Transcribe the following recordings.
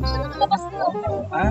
Ha?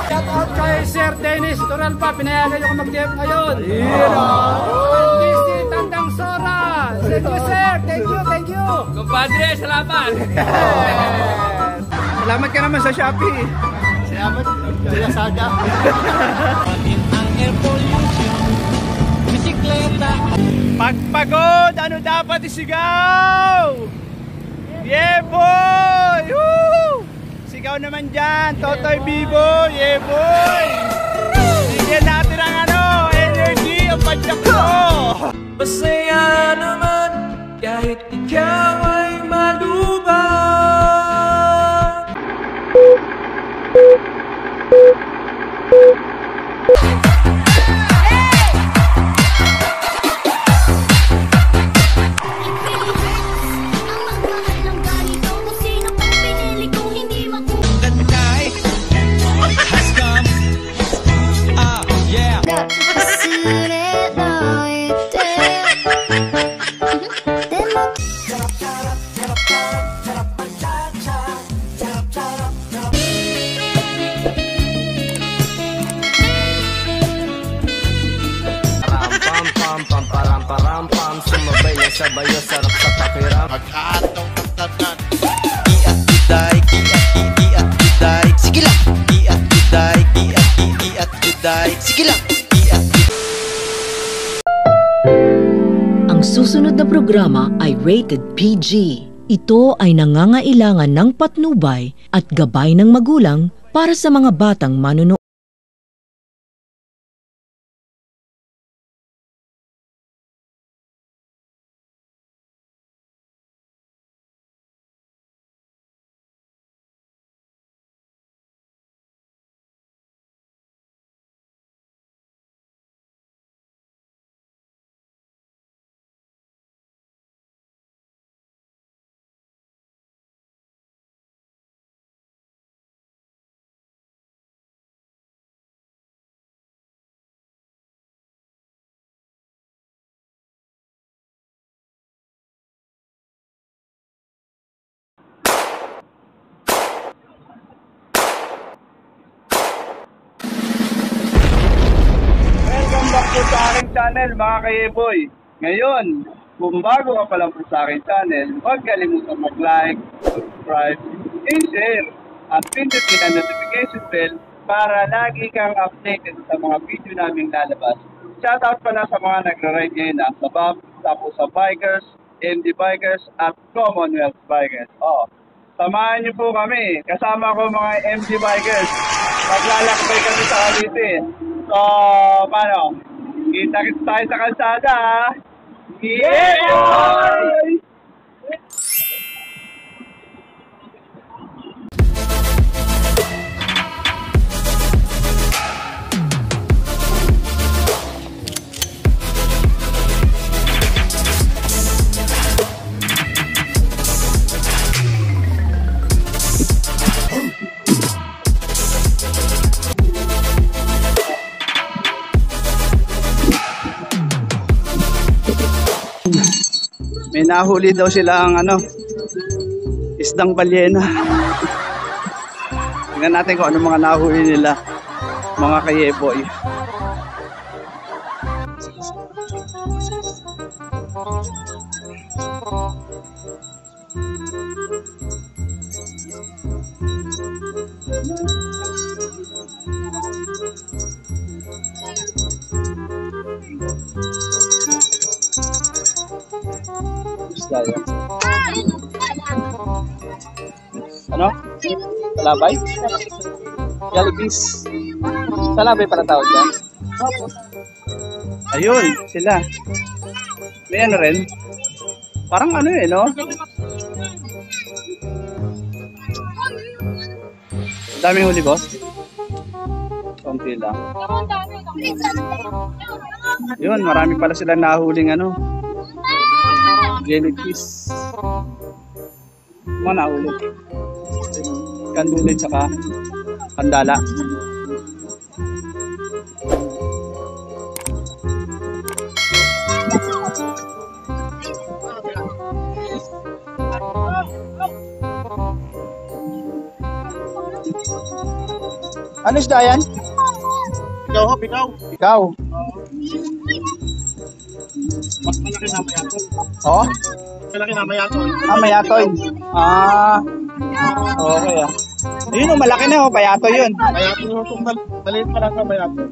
Shout out kay Sir Dennis Turalpa, pinayagan niyo ko mag-TF ngayon. DC Tandang Sora. Thank you sir, thank you. Kumpadre, salamat. Salamat ka naman sa Shopee. Salamat sa Lazada. Ang air pollution, bisikleta. Pagpagod, ano dapat isigaw? Yeah boy! Woo! Sigaw naman dyan, Totoy Bibo, yeah boy! Bigyan natin ang energy, ang padyak ko! Masaya naman kahit ikaw ay malubang. Pam-pam-pam-pam-pam, sumabay na sabayo, sarap sa pakiram. Magkatong tagtagan. Iat-iday, iat-iday, sige lang. Iat-iday, iat-iday, sige lang. Ang susunod na programa ay rated PG. Ito ay nangangailangan ng patnubay at gabay ng magulang para sa mga batang manunood. Welcome back po sa aking channel mga ka-boy. Ngayon, kung bago ka pa lang po sa aking channel, huwag kalimutan mag-like, subscribe, and share, at pindutin ang notification bell para lagi kang updated sa mga video naming lalabas. Shoutout pala sa mga nagra-ride ngayon sa BAP, tapos sa bikers, MD Bikers, at Commonwealth Bikers. Samahan niyo po kami. Kasama ko mga MD Bikers. Maglalakbay kami sa Cavite. So, paano? Kita-kita tayo sa kalsada. Yeah, boy! May nahuli daw sila ang isdang balyena. Tingnan natin kung ano mga nahuli nila, mga ka-yeboy. Ano? Salabay? Jollibee. Salabay para tawag yan? Ayun, sila. May ano rin? Parang ano no? Daming huli, boss? Konti lang. Yun, marami pala sila nahuling jellyfish. Mga nahuli. Kandulit saka kandala. Ano isda yan? Ikaw, hop, ikaw. Ikaw. Mas malaki na mayatoy. Oh? Malaki na mayatoy. Mayatoy. Okay ah. Yun oh, malaki na oh, payatoy yun. Mayatoy yung tumbal. Maliit pa lang na mayatoy.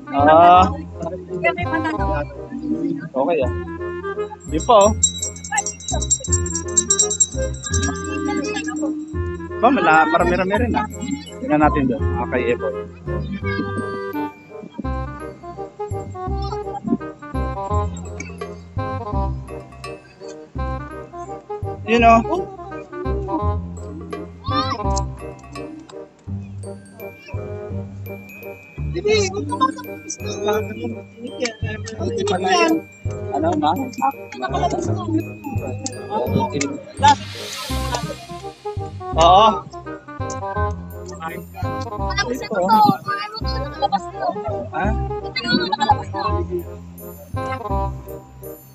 Okay ah. Yun po oh. Marami-rami rin ah. Tingnan natin doon, mga kay-eboy. Yun oh. Ano ma? Oo. Nakalabas na to. Ano to? Nakalabas na to. Ha? Nakalabas na.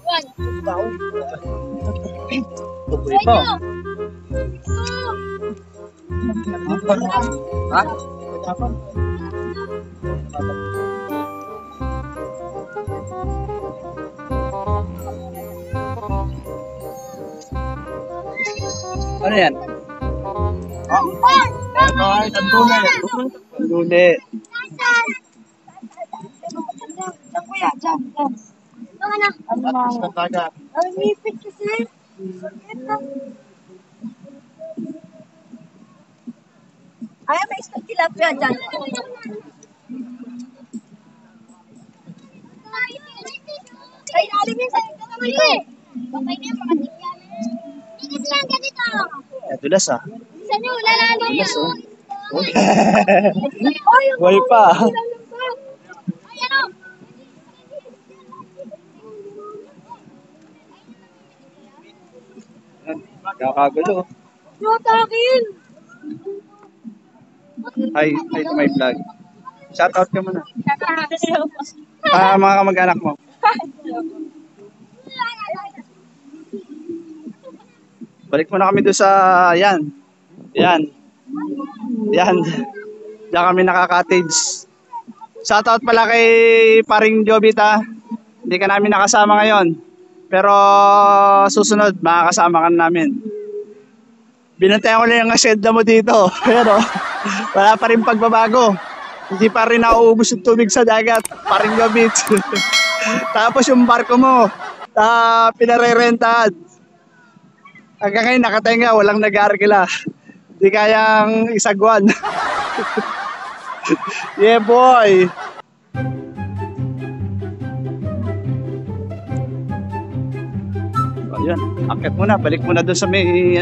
One. Tukoy po. Ha? Ano yan? Ay, tandunay. Luli. Kuya, dyan. Ano na? At sa dagat. Ang nipit kasi. Ay, may isang tilapia dyan. Ay, alim yun sa'yo. Okay na yung mga tigyan. Tigis lang ganito. Dulas ah. Isa nyo, lalalo yan. Buhay pa. Ay, ano? Kakagulo. Yotakin! Hi to my vlog. Shout out ka muna. Mga kamag-anak mo. Balik muna kami doon sa yan. Yan. Diyan kami nakaka-cottage. Shout out pala kay paring Jobita. Hindi ka namin nakasama ngayon. Pero susunod, makakasama ka namin. Binantayan ko lang yung asyenda mo dito. Pero wala pa rin pagbabago. Hindi pa rin nauubos yung tubig sa dagat. Paring gabit. Tapos yung barko mo, pinarerentahan. Hanggang ngayon nakatenga, walang nag-aarkila. Hindi kayang isagwan. Yeah boy! Ayun, akit muna, balik muna doon sa may,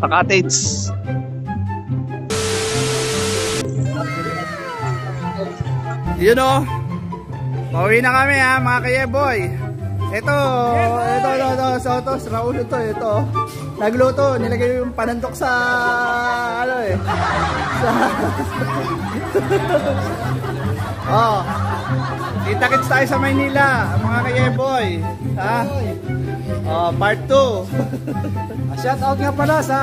sa cottage. Yun o, pauwi na kami ha, mga kayeboy. Ito, Sotos, Raul ito. Nagluto, nilagay yung panandok sa, oh. Kita-kits tayo sa Maynila, mga kayeboy. Ha? Oh, part 2. Shout out nga pala sa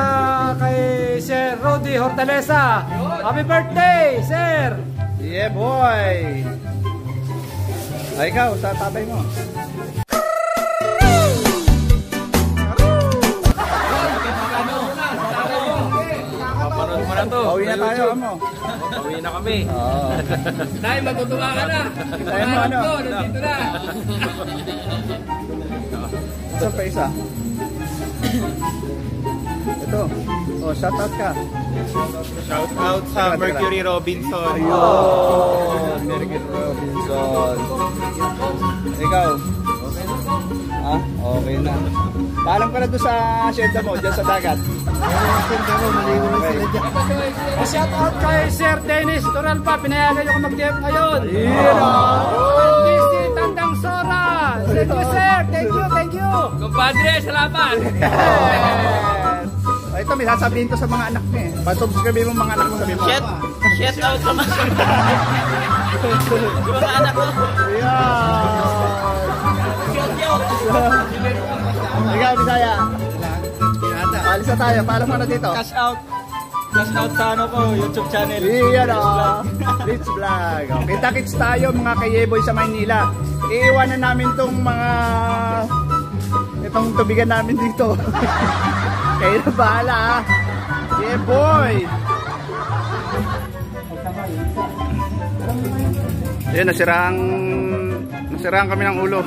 kay Sir Rudy Hortaleza. Happy birthday, Sir! Yeah, boy! Ay, ikaw, sa tatay mo. Papanood mo na to. Pauwi na tayo, amo. Pauwi na kami. Oo. Dahil matutuwa ka na. Tayo mo, ano? Nandito na. Isa pa isa. Ito. Oh, shout out ka. Shout out sa Mercury Robinson. Oh, Mercury Robinson. Ikaw? Ah, okay na. Paalam ka na doon sa asyenda mo, dyan sa dagat. Okay. Shout out kay Sir Dennis Toralpa. Pinayagan nyo kung mag-DF ngayon. DC Tandang Sora. Thank you, sir. Thank you. Kumpadre, salamat. Yes. Ito, may sasabihin to sa mga anak niya. Pasubscribe mo mga anak mo, sabihin mo. Shout out sa mga anak ko. Ikaw, Bisaya. Alis na tayo. Paalam ka na dito. Cash out. Shout out sa ano ko, YouTube channel. Iyan o. Rich Vlog. O, kita-kits tayo mga kayeboy sa Maynila. Iiwanan namin tong mga itong tubigan namin dito. Kayo na bahala ha. Yeah boy. Ayun, nasiraan kami ng ulo.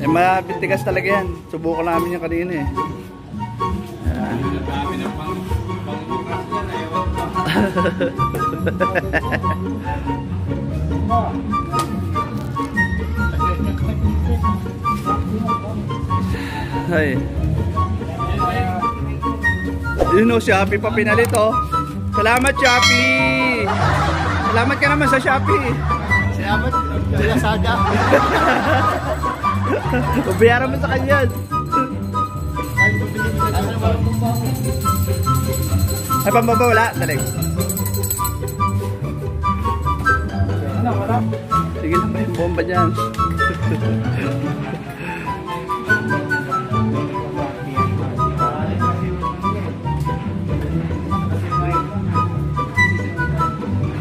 Eh, mabitigas talaga yan. Subukan namin yung kanina eh. Ay. Yun o, Shopee pa pinalit o. Salamat Shopee. Salamat ka naman sa Shopee. Salamat sa Lazada. Ubiyaran mo sa kanya. Ay, pambaba wala. Dalig. Sige lang, may bomba dyan.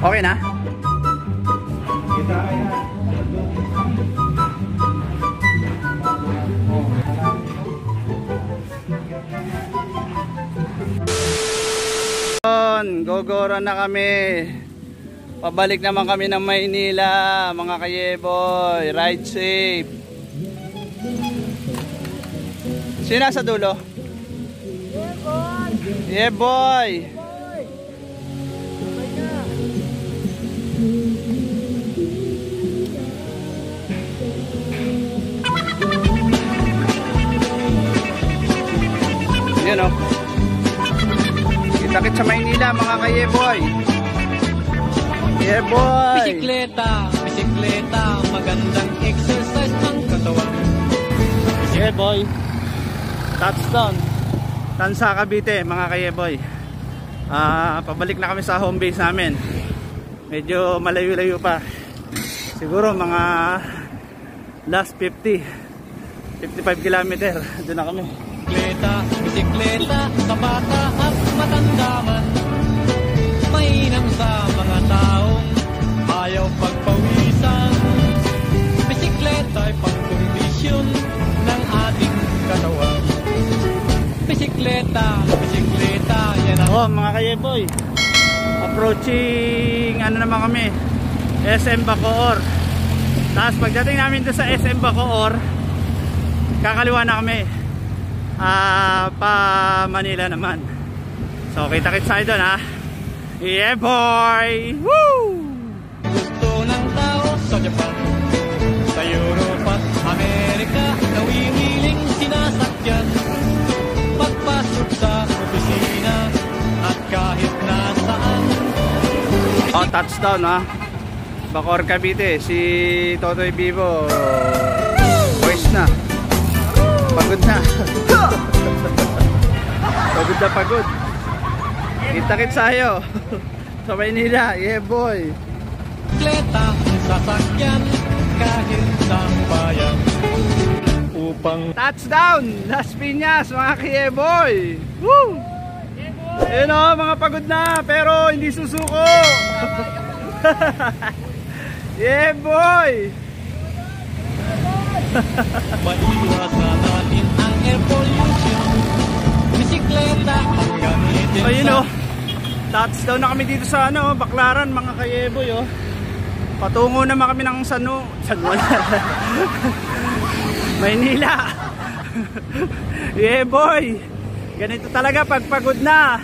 Okay na? Gogoro na kami. Pabalik naman kami ng Maynila, mga kayeboy. Ride safe. Sino sa dulo? Yeah boy. Yan o. Kita-kits sa Maynila mga kayeboy. Yeah boy. Bisikleta, magandang exercise ng katawan. Yeah boy. Touchdown. Tansa Cavite mga kayeboy. Pabalik na kami sa home base namin. Medyo malayo-layo pa. Siguro mga last 55 kilometer. Doon na kami. Bisikleta, sa bata at matanda man. Mainam sa mga taong ayaw pagpawisan. Bisikleta ay pangkondisyon ng ating katawan. Bisikleta, yan ang... Oh mga kayeboy, approaching ano naman kami, SM Bacoor. Tapos pagdating namin doon sa SM Bacoor, kakaliwa na kami pa Manila naman. So kita-kits tayo doon ha. Yeah boy! Woo! Gusto ng tao sa Japan, sa Europa at Amerika, nawiwiling sinasakyan. Pagpasok sa opisina at kahit nasaan. Oh, touchdown ha. Bacoor Cavite, si Totoy Vivo voice na. Pagod na. Pagod. Kita-kits tayo sa Maynila. Yeah boy. Bisikleta, sasakyan kahit sa bayan. Upang Touchdown! Las Piñas mga kayeboy. Woo! Yun o, mga pagod na pero hindi susuko. Yeah boy! maiwasan natin ang air pollution. Bisikleta ang gamitin So yun o, touchdown na kami dito sa ano, Baclaran mga kayeboy o. Patungo naman kami ng San Juan. Maynila. Yeah boy. Ganito talaga pag pagod na.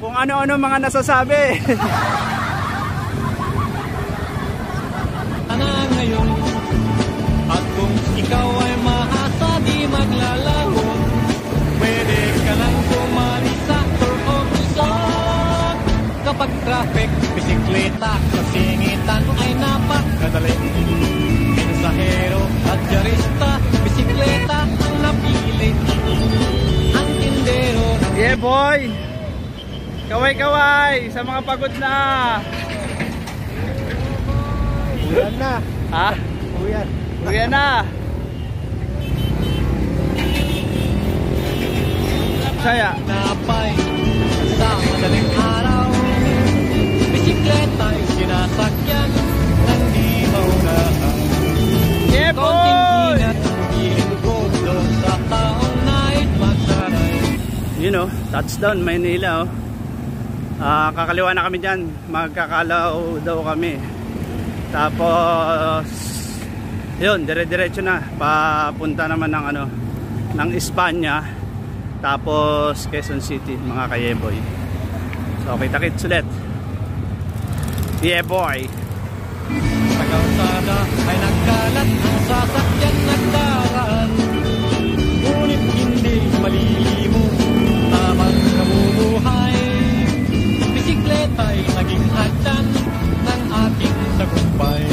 Kung ano-ano mga nasasabi. na ngayon. At kung ikaw ay maasa di maglalaho, pwede ka lang bumalik sa Isaac. Kapag traffic, bisikleta sa singitan ay napakadali. Mensahero at jarista, bisikleta ang napili. Ang tindero ng Yeah boy. Kaway-kaway sa mga pagod na. Uyan na. Ha? Uyan. Uyan na. Saya. Napay sa madaling araw, bisikleta'y sinasakyan ng di maunahan. Yeah, boy! Konting ingat ang piling ko doon sa taong nais magsanay. You know, touchdown Maynila, oh. Kakaliwa na kami dyan, magkakalaw daw kami. Tapos yun, dire-diretso na papunta naman ng ano, ng Espanya, tapos Quezon City, mga kayeboy. So kita-kits ulit. Yeah boy. Sa kalsada ay nagkalat ang sasakyan nagdaraan, ngunit hindi malilimot tamang namumuhay. Bisikleta'y naging hagdan ng ating tagumpay.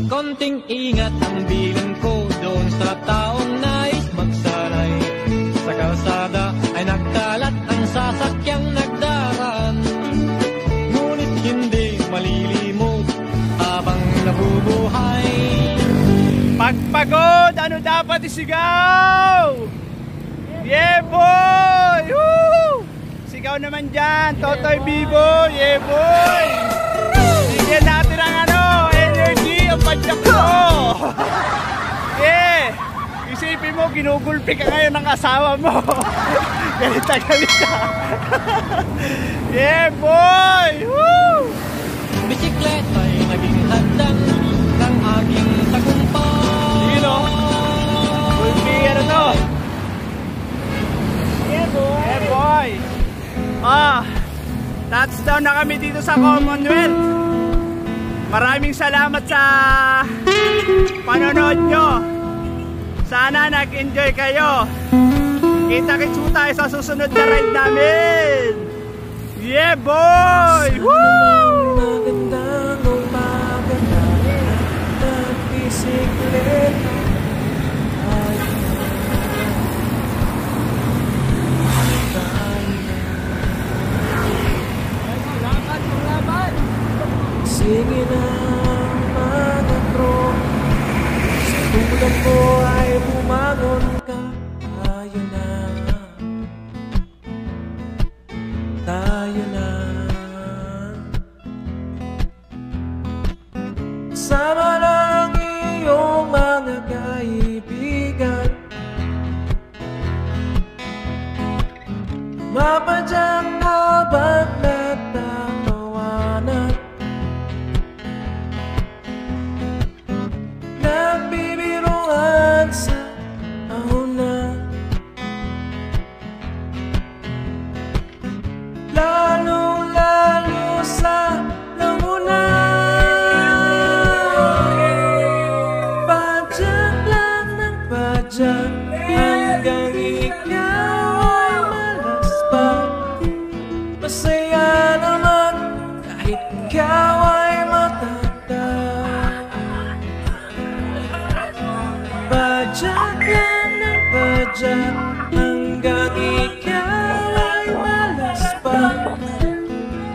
Konting ingat ang bilang ko doon sa taong nais magsanay. Sa kalsada ay nagkalat ang sasakyang nagdaraan, ngunit hindi malilimot habang nabubuhay. Pagpagod, ano dapat isigaw? Yeah boy! Woo! Sigaw naman dyan, Totoy Bibo, yeah boy! Bigyan natin ang ano, energy, ang padyak ko! Yeah! Isipin mo, ginugulpi ka ngayon ng asawa mo. Galit na galit ka. Yeah boy! Woo! Bisikleta'y naging hagdan ng aking tagumpay. Sige no? Gulpi, ano to? Yeah boy! Yeah boy! Touchdown na kami dito sa Commonwealth. Maraming salamat sa panonood nyo. Sana nag-enjoy kayo. Kita-kits po tayo sa susunod na ride namin. Yeah boy! Woo! Magandang umaga na nagbisikleta. Sige na mga bro, sa tulad ko ay bumangon ka. Tayo na, tayo na. Sama ng iyong mga kaibigan, mapadyak habang nagtatawanan. Nagbibiruan sa ahuna, lalong-lalo sa Laguna. Padyak lang ng padyak hanggang ikaw ay malaspak. Masaya naman kahit ikaw ay matatag. Padyak lang ng padyak hanggang ikaw ay malaspak.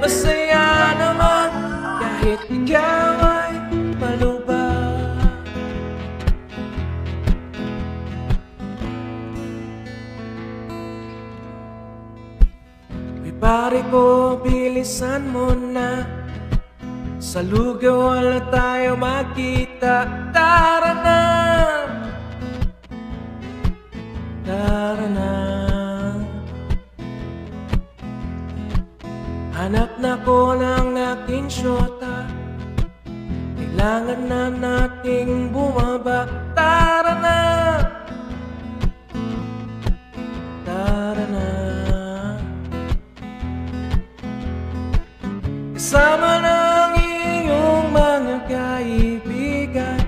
Masaya naman kahit ikaw ay malubak. Uy pare ko, bilisan mo na, sa lugaw wala tayo makita. Tara na, tara na. Hanap na ko ng aking syota, kailangan na nating bumaba. Tara na, tara na. Kasama ng iyong mga kaibigan,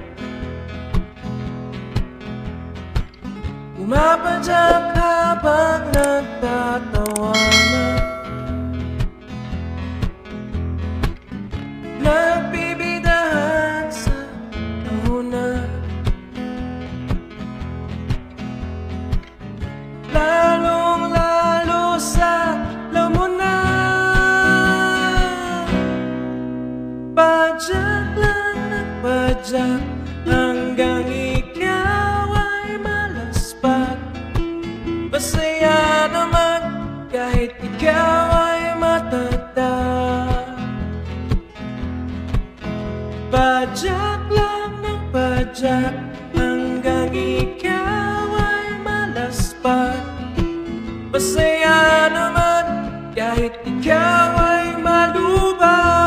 umapadyak habang nagtatawanan. Nagbibidahan sa ahuna, padyak hanggang ikaw ay malaspat. Masaya naman kahit ikaw ay matatag. Padyak lang ng padyak hanggang ikaw ay malaspat. Masaya naman kahit ikaw ay malubak.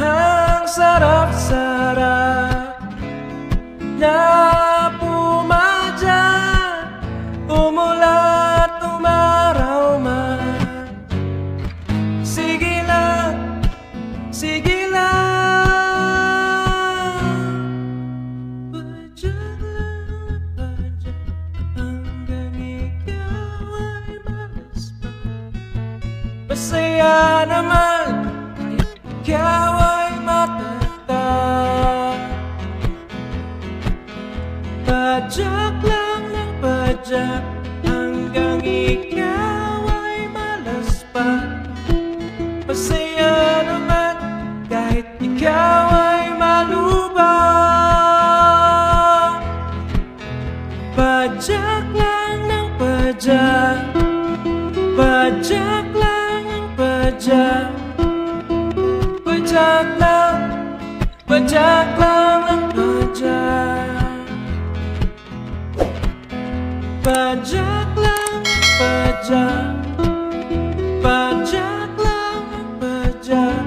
Ang sarap-sarap na pumadyak, umulat, umaraw man. Sige lang, sige lang. Padyak lang, padyak hanggang ikaw ay malaspat. Masaya naman ikaw ay matatag. Padyak lang ng padyak hanggang ikaw ay malaspat. Masaya naman kahit ikaw ay malubak. Padyak lang ng padyak, padyak lang ng padyak. Padyak lang ng padyak. Padyak lang ng padyak, padyak lang ng padyak.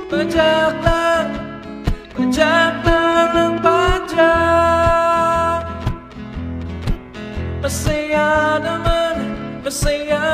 Padyak lang ng padyak. Masaya naman, masaya